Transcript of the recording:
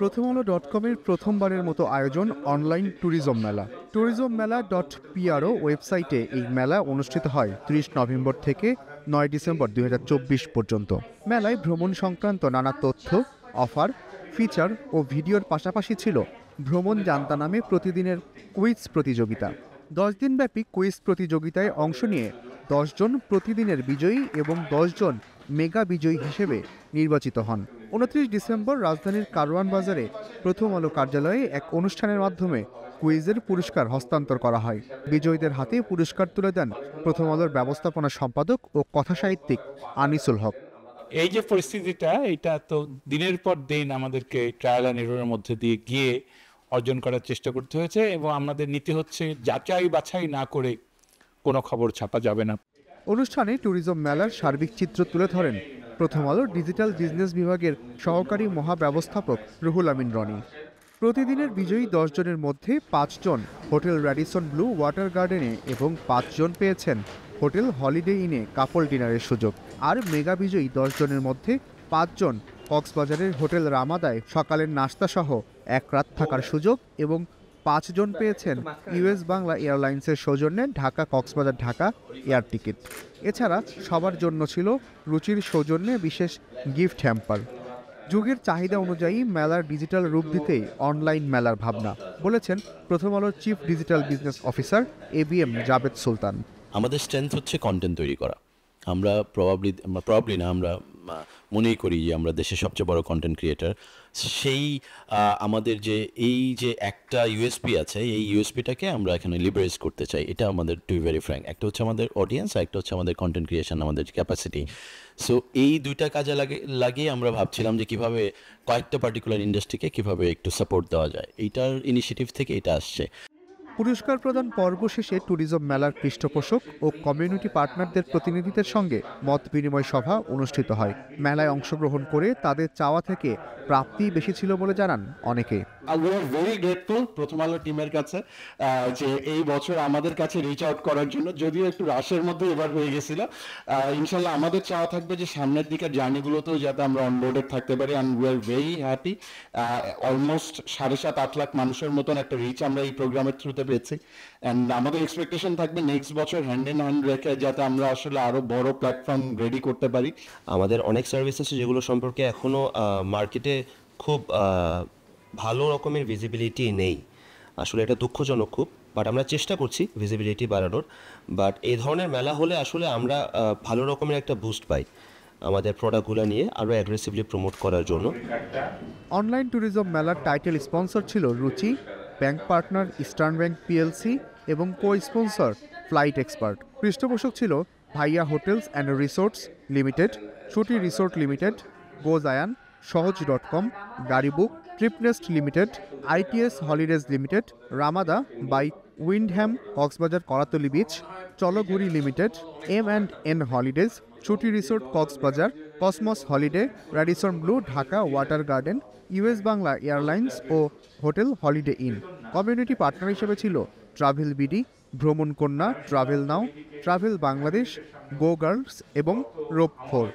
প্রথম আলো .com-এর প্রথমবারের মতো আয়োজন অনলাইন ট্যুরিজম মেলা। ট্যুরিজম মেলা .pro ওয়েবসাইটে এই মেলা অনুষ্ঠিত হয় ৩০ নভেম্বর থেকে ৯ ডিসেম্বর ২০২৪ পর্যন্ত। মেলায় ভ্রমণ সংক্রান্ত নানা তথ্য, অফার, ফিচার ও ভিডিওর পাশাপাশি ছিল ভ্রমণ জানতা নামে প্রতিদিনের কুইজ প্রতিযোগিতা। ১০ দিনব্যাপী কুইজ প্রতিযোগিতায় অংশ নিয়ে ১০ জন প্রতিদিনের বিজয়ী এবং ১০ জন মেগা বিজয়ী হিসেবে নির্বাচিত হন। ২৯ ডিসেম্বর রাজধানীর কারওয়ান বাজারে প্রথম আলো কার্যালয়ে এক অনুষ্ঠানের মাধ্যমে কুইজের পুরস্কার হস্তান্তর করা হয়। বিজয়ীদের হাতে পুরস্কার তুলে দেন প্রথম আলোর ব্যবস্থাপনা সম্পাদক ও কথাসাহিত্যিক আনিসুল হক। এই যে পরিস্থিতিটা, এটা তো দিনের পর দিন আমাদেরকে ট্রায়াল অ্যান্ড এররের মধ্যে দিয়ে গিয়ে অর্জন করার চেষ্টা করতে হয়েছে এবং আমাদের নীতি হচ্ছে যাচাই বাছাই না করে কোনো খবর ছাপা যাবে না। অনুষ্ঠানে ট্যুরিজম মেলার সার্বিক চিত্র তুলে ধরেন প্রথম আলোর ডিজিটাল বিজনেস বিভাগের সহকারী মহাব্যবস্থাপক রুহুল আমিন রনি। প্রতিদিনের বিজয়ী ১০ জনের মধ্যে ৫ জন হোটেল র্যাডিসন ব্লু ওয়াটার গার্ডেনে এবং ৫ জন পেয়েছেন হোটেল হলিডে ইনে কাপল ডিনারের সুযোগ। আর মেগা বিজয়ী ১০ জনের মধ্যে ৫ জন কক্সবাজারের হোটেল রামাদায় সকালের নাস্তা সহ এক রাত থাকার সুযোগ এবং ৫ জন পেয়েছেন ইউএস বাংলা এয়ারলাইন্সের সৌজন্যে ঢাকা কক্সবাজার ঢাকা এয়ার টিকিট। এছাড়া সবার জন্য ছিল রুচির সৌজন্যে বিশেষ গিফট হ্যাম্পার। যুগের চাহিদা অনুযায়ী মেলার ডিজিটাল রূপ দিতেই অনলাইন মেলার ভাবনা, বলেছেন প্রথম আলোর chief digital business officer ABM Javed Sultan. আমাদের স্ট্রেংথ হচ্ছে কন্টেন্ট তৈরি করা। আমরা আমরা মনেই করি যে আমরা দেশের সবচেয়ে বড় কন্টেন্ট ক্রিয়েটার। সেই আমাদের এই যে একটা ইউএসপি আছে, এই ইউএসপিটাকে আমরা এখানে লিভারেজ করতে চাই। এটা আমাদের টু বি ভেরি ফ্র্যাঙ্ক, একটা হচ্ছে আমাদের অডিয়েন্স, একটা হচ্ছে আমাদের কন্টেন্ট ক্রিয়েশন, আমাদের ক্যাপাসিটি। সো এই দুইটা কাজে লাগিয়ে আমরা ভাবছিলাম যে কীভাবে কয়েকটা পার্টিকুলার ইন্ডাস্ট্রিকে কীভাবে একটু সাপোর্ট দেওয়া যায়। এইটার ইনিশিয়েটিভ থেকে এটা আসছে। পুরস্কার প্রদান পর্ব শেষে ট্যুরিজম মেলার পৃষ্ঠপোষক ও কমিউনিটি পার্টনারদের প্রতিনিধিদের সঙ্গে মত বিনিময় সভা অনুষ্ঠিত হয়। মেলায় অংশগ্রহণ করে তাদের চাওয়া থেকে প্রাপ্তি বেশি ছিল বলে জানান অনেকে। We are very grateful প্রথম আলো টিমের কাছে যে এই বছর আমাদের কাছে রিচ আউট করার জন্য, যদিও একটু রাশের মধ্যে এবার হয়ে গেছিল। ইনশাল্লাহ আমাদের চাওয়া থাকবে যে সামনের দিকের জার্নিগুলোতেও যাতে আমরা অনবোর্ডেড থাকতে পারি। And we are very happy. Almost 7.5-8 lakh মানুষের মতন একটা রিচ আমরা এই প্রোগ্রামের থ্রুতে পেয়েছি। অ্যান্ড আমাদের এক্সপেকটেশন থাকবে নেক্সট বছর হ্যান্ড ইন হ্যান্ড রেখে যাতে আমরা আসলে আরো বড় প্ল্যাটফর্ম রেডি করতে পারি। আমাদের অনেক সার্ভিস আছে যেগুলো সম্পর্কে এখনো মার্কেটে খুব ভালো রকমের ভিজিবিলিটি নেই। আসলে এটা দুঃখজনক খুব, বাট আমরা চেষ্টা করছি ভিজিবিলিটি বাড়ানোর। বাট এই ধরনের মেলা হলে আসলে আমরা ভালো রকমের একটা বুস্ট পাই আমাদের প্রোডাক্টগুলো নিয়ে আরও অ্যাগ্রেসিভলি প্রমোট করার জন্য। অনলাইন ট্যুরিজম মেলার টাইটেল স্পন্সর ছিল Ruchi, bank partner Eastern Bank PLC এবং কো স্পন্সর ফ্লাইট এক্সপার্ট। পৃষ্ঠপোষক ছিল Bhaiya Hotels and Resorts Limited, Chuti Resort Limited, Gozayaan, সহজ.com, Garibook, Tripnest Limited, ITS Holidays Limited, Ramada by Wyndham Cox's Bazar Kolatoli Beach, Chologhuri Limited, M&N Holidays, Chuti Resort Cox's Bazar, Cosmos Holiday, Radisson Blu Dhaka Water Garden, US Bangla Airlines ও Hotel Holiday Inn. Community partner হিসেবে ছিল travel BD, ভ্রমণ কন্যা, travel নাও, travel Bangladesh, গো girls এবং rope 4।